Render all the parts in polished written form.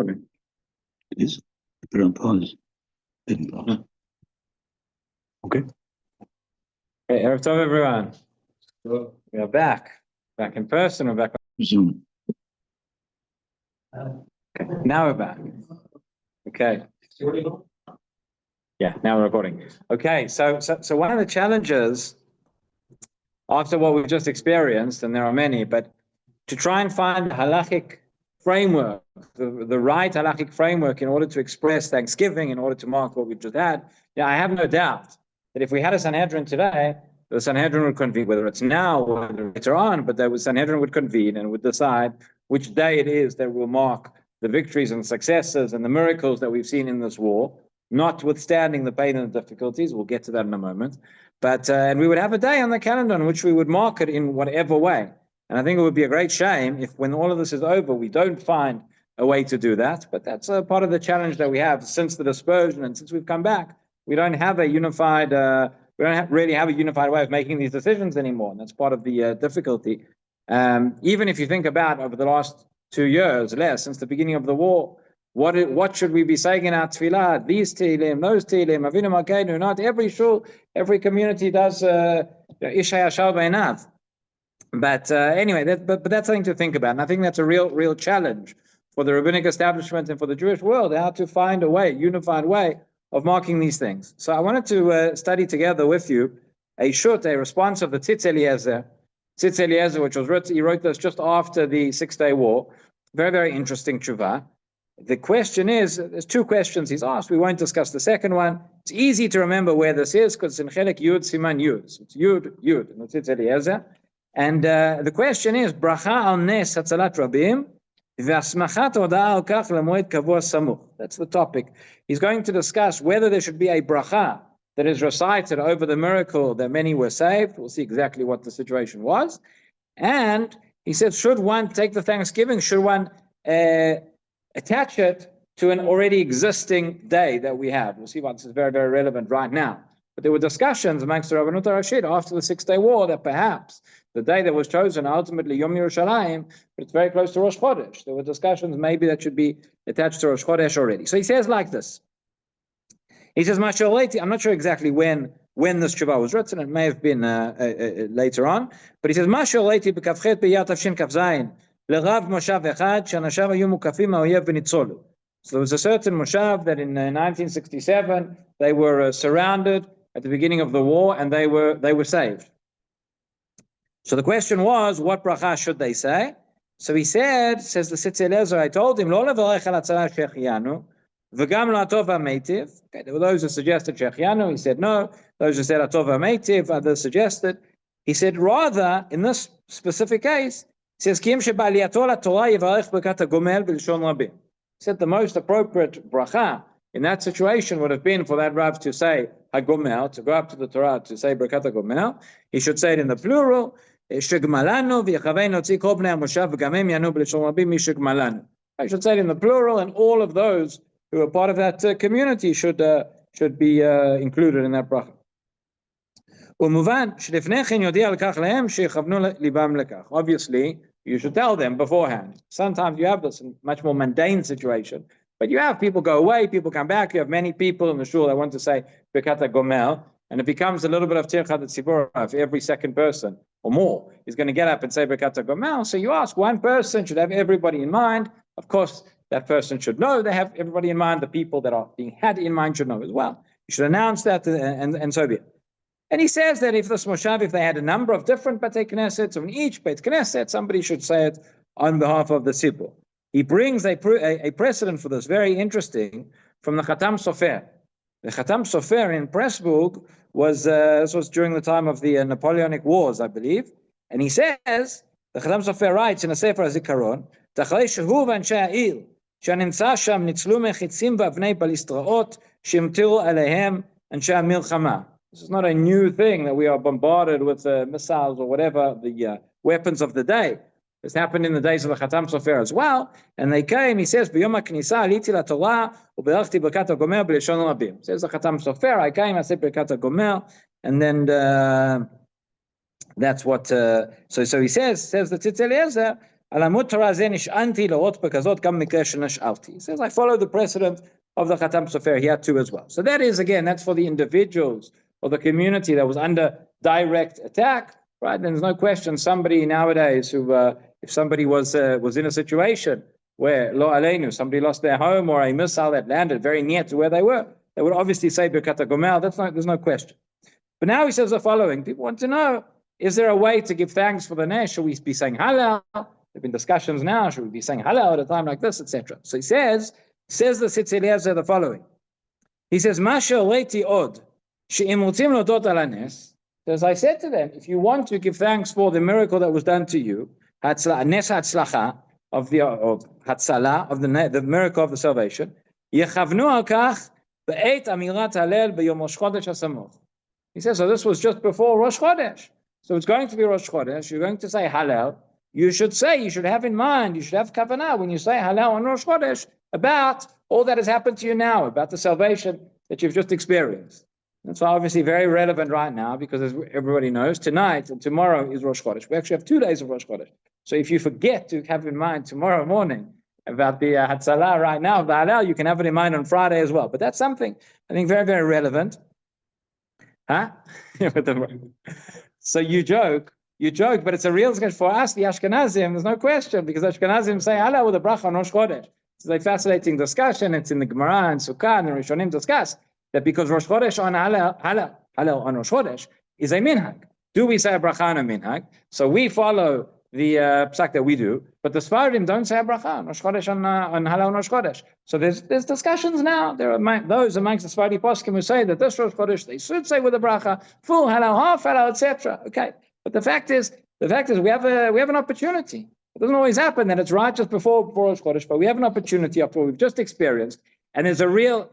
Okay. It is. Put it on pause. Didn't pause. Okay. Hey, Erev Tov, everyone. We are back in person. We're back on Zoom. Okay. Now we're back. Okay. Yeah, now we're recording. Okay, so one of the challenges after what we've just experienced, and there are many, but to try and find a halachic framework, the right halachic framework in order to express thanksgiving, in order to mark what we've just had. Yeah, I have no doubt that if we had a Sanhedrin today, the Sanhedrin would convene, whether it's now or later on, but the Sanhedrin would convene and would decide which day it is that will mark the victories and successes and the miracles that we've seen in this war, notwithstanding the pain and the difficulties. We'll get to that in a moment. But and we would have a day on the calendar in which we would mark it in whatever way. And I think it would be a great shame if when all of this is over, we don't find a way to do that. But that's a part of the challenge that we have since the dispersion and since we've come back. We don't have a unified, really have a unified way of making these decisions anymore. And that's part of the difficulty. Even if you think about over the last 2 years, less, since the beginning of the war, what should we be saying in our tefillah? These Tehillim, those Tehillim, Avinu Malkeinu. Not every shul, every community does Ish Hayashal Be'enav. But anyway, but that's something to think about. And I think that's a real challenge for the rabbinic establishment and for the Jewish world, how to find a way, unified way of marking these things. So I wanted to study together with you a response of the Tzitz Eliezer, which was written, he wrote this just after the 6-day war. Very interesting tshuva. The question is, there's 2 questions he's asked. We won't discuss the second one. It's easy to remember where this is because it's in Chelek Yud Siman Yud. So it's Yud, and it's Tzitz Eliezer. And the question is, bracha al nes hatzalat rabim ve'asmachat hoda'a al kach lemoed kavua samuch. That's the topic. He's going to discuss whether there should be a bracha that is recited over the miracle that many were saved. We'll see exactly what the situation was. And he said, should one take the thanksgiving? Should one attach it to an already existing day that we have? We'll see why this is very relevant right now. But there were discussions amongst the Rabbanut HaRashit after the 6-day war that perhaps the day that was chosen, ultimately Yom Yerushalayim, but it's very close to Rosh Chodesh. There were discussions maybe that should be attached to Rosh Chodesh already. So he says like this. He says, I'm not sure exactly when this tshuva was written. It may have been later on. But he says, b'kavchet b'yar tavshin kavzayin l'rav moshav echad she'anashav hayu mukafim ha'oyev v'nitzolu. So there was a certain moshav that in 1967 they were surrounded at the beginning of the war and they were saved. So the question was, what bracha should they say? So he says the Tzitz Eliezer, I told him, lo levarech al hatzala shechianu, v'gam lo atov ha'meitiv. Okay, there were those who suggested shechianu. He said no. Those who said atov ha'meitiv, others suggested. He said rather, in this specific case, he says, Ki im she'ba'aliyato laTorah yivarech b'kat ha'gomel b'lshon rabim. He said the most appropriate bracha in that situation would have been for that Rav to say hagomel, to go up to the Torah to say Birkat hagomel. He should say it in the plural. I should say it in the plural, and all of those who are part of that community should be included in that bracha. Obviously, you should tell them beforehand. Sometimes you have this in much more mundane situation, but you have people go away, people come back, you have many people in the shul that want to say Birkat HaGomel, and it becomes a little bit of Tirchat Tzibur if every second person or more is going to get up and say Birkat HaGomel. So you ask, one person should have everybody in mind. Of course, that person should know they have everybody in mind. The people that are being had in mind should know as well. You should announce that and so be it. And he says that if this moshav, if they had a number of different Beit Knesset, so in each Beit Knesset, somebody should say it on behalf of the Tzibur. He brings a precedent for this, very interesting, from the Khatam Sofer. The Khatam Sofer in Pressburg this was during the time of the Napoleonic Wars, I believe. And he says The Chatam Sofer writes in a Sefer HaZikaron, "Tachalei shehu v'anshei ha'il, שהנמצא שם ניצלו מחיצים ואבני בליסטראות שהמטירו עליהם אנשי המלחמה." This is not a new thing that we are bombarded with missiles or whatever, the weapons of the day. This happened in the days of the Chatam Sofer as well. And they came, he says, ביום הכניסה עליתי לתורה וברכתי ברכת הגומר בלשון רבים. Says the Chatam Sofer, I came, I said ברכת הגומר, and then that's what, so he says the Tzitz Eliezer, על עמוד תורה זה נשענתי לראות בכזאת גם מקרה שנשאלתי. He says, I follow the precedent of the Chatam Sofer here too as well. So that is, again, that's for the individuals or the community that was under direct attack, right? Then there's no question somebody nowadays who, if somebody was in a situation where, lo aleinu, somebody lost their home or a missile that landed very near to where they were, they would obviously say Birkat HaGomel. There's no question. But now he says the following. People want to know, is there a way to give thanks for the Nesh? Should we be saying hallel? There have been discussions now. Should we be saying hallel at a time like this, etc.? So he says the Tzitz Eliezer the following. He says, Masha leiti od, she'im rutzim lodot al hanes. As I said to them, if you want to give thanks for the miracle that was done to you, nes hatzlacha, of the hatzala, of the miracle of the salvation, yechavnu al kach be'et amirat hallel b'yom Rosh Chodesh hasamoch. He says, so this was just before Rosh Chodesh. So it's going to be Rosh Chodesh. You're going to say hallel. You should have in mind, you should have kavanah when you say hallel on Rosh Chodesh about all that has happened to you now, about the salvation that you've just experienced. That's obviously very relevant right now because, as everybody knows, tonight and tomorrow is Rosh Chodesh. We actually have 2 days of Rosh Chodesh. So if you forget to have in mind tomorrow morning about the Hatzalah right now, the Hallel, you can have it in mind on Friday as well. But that's something, I think, very, very relevant. Huh? So you joke, but it's a real discussion. For us, the Ashkenazim, there's no question, because Ashkenazim say Hallel with a bracha on Rosh Chodesh. It's a fascinating discussion. It's in the Gemara and Sukkah and the Rishonim discuss that because Rosh Chodesh on Hallel on Rosh Chodesh is a minhag. Do we say a bracha on a minhag? So we follow the psak that we do, but the Sfaradim don't say a bracha on Rosh Chodesh on Hallel on Rosh Chodesh. So there's discussions now. There are those amongst the Sfaradi poskim who say that this Rosh Chodesh they should say with a bracha, full Hallel, half Hallel, etc. Okay, but the fact is we have an opportunity. It doesn't always happen that it's right just before Rosh Chodesh, but we have an opportunity after what we've just experienced. And there's a real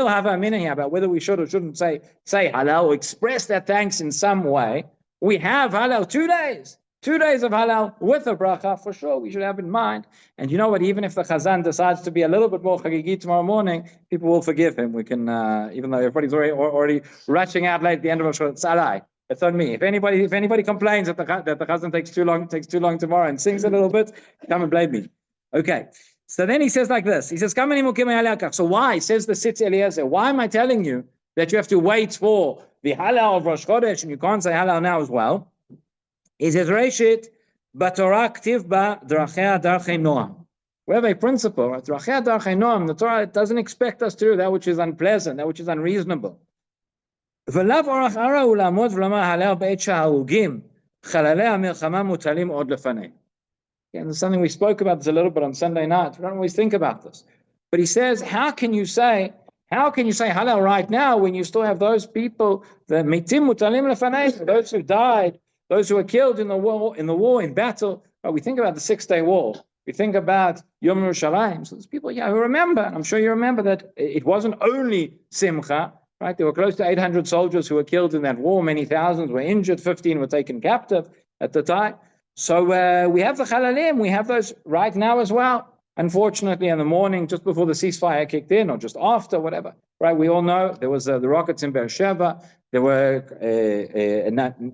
hava amina here about whether we should or shouldn't say Hallel or express that thanks in some way. We have Hallel 2 days. 2 days of Hallel with a bracha, for sure, we should have in mind. And you know what, even if the Chazan decides to be a little bit more chagigi tomorrow morning, people will forgive him. We can, even though everybody's already rushing out late at the end of Rosh Chodesh, it's alai. It's on me. If anybody complains that the Chazan takes too long tomorrow and sings a little bit, come and blame me. Okay. So then he says like this. He says, so why, says the Tzitz Eliezer, why am I telling you that you have to wait for the Hallel of Rosh Chodesh and you can't say Hallel now as well? He says, Reshit, Batorah ktiv ba drachea darchei noam. We have a principle, right? Drachea darchei noam. The Torah doesn't expect us to do that which is unpleasant, that which is unreasonable. V'lav orach ara u'lamod v'lama Hallel be'et sha'harugim chalalei ha'milchama mutalim od lefanei. And there's something we spoke about this a little bit on Sunday night. We don't always think about this. But he says, how can you say Hallel right now when you still have those people, the mitim mutalim lefanei, those who died, those who were killed in the war, in battle? We think about the 6-day war. We think about Yom Yerushalayim. So there's people who remember, and I'm sure you remember that it wasn't only Simcha, right? There were close to 800 soldiers who were killed in that war. Many thousands were injured. 15 were taken captive at the time. So we have the Chalalim, we have those right now as well. Unfortunately, in the morning, just before the ceasefire kicked in, or just after, whatever, right? We all know there was the rockets in Beersheba. There were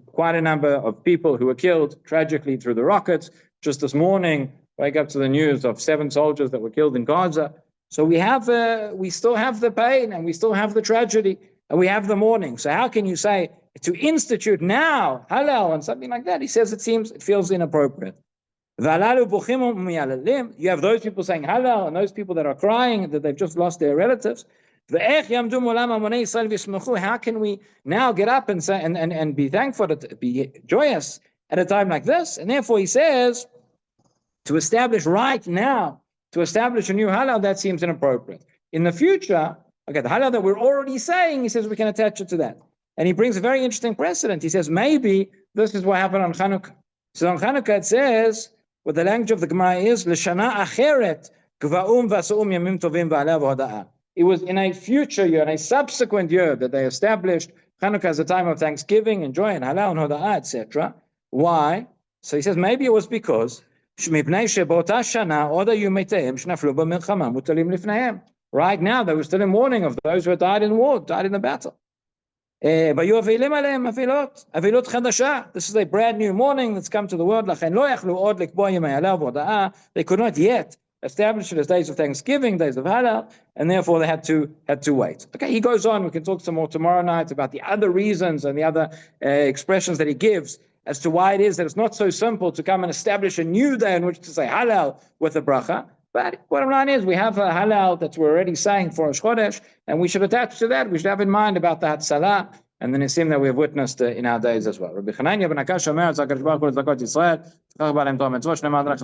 quite a number of people who were killed tragically through the rockets. Just this morning, wake up to the news of 7 soldiers that were killed in Gaza. So we still have the pain, and we still have the tragedy, and we have the mourning. So how can you say to institute now Hallel and something like that? He says it feels inappropriate. You have those people saying Hallel and those people that are crying that they've just lost their relatives. How can we now get up and say and be thankful, to be joyous at a time like this? And therefore he says to establish right now, to establish a new Hallel, that seems inappropriate. In the future, okay, the Hallel that we're already saying, he says we can attach it to that. And he brings a very interesting precedent. He says maybe this is what happened on Chanukah. So on Chanukah it says, what the language of the Gemara is, L'shana acheret gva'um v'asu'um yamim tovim v'alev hoda'ah. It was in a future year, in a subsequent year, that they established Chanukah as a time of thanksgiving and joy and halal and hoda'ah, etc. Why? So he says maybe it was because right now they were still in mourning of those who had died in war, died in the battle. This is a brand new mourning that's come to the world. They could not yet establish it as days of thanksgiving, days of halal, and therefore they had to wait. Okay, he goes on. We can talk some more tomorrow night about the other reasons and the other expressions that he gives as to why it is that it's not so simple to come and establish a new day in which to say halal with a bracha. But bottom line is we have a halal that we're already saying for Rosh Chodesh, and we should attach to that. We should have in mind about the Hatzalah and the Nisim that we have witnessed in our days as well. Rabbi Kenigsberg ben Akash Omer, Tzakash Baruch Hu Tzakot Yisrael,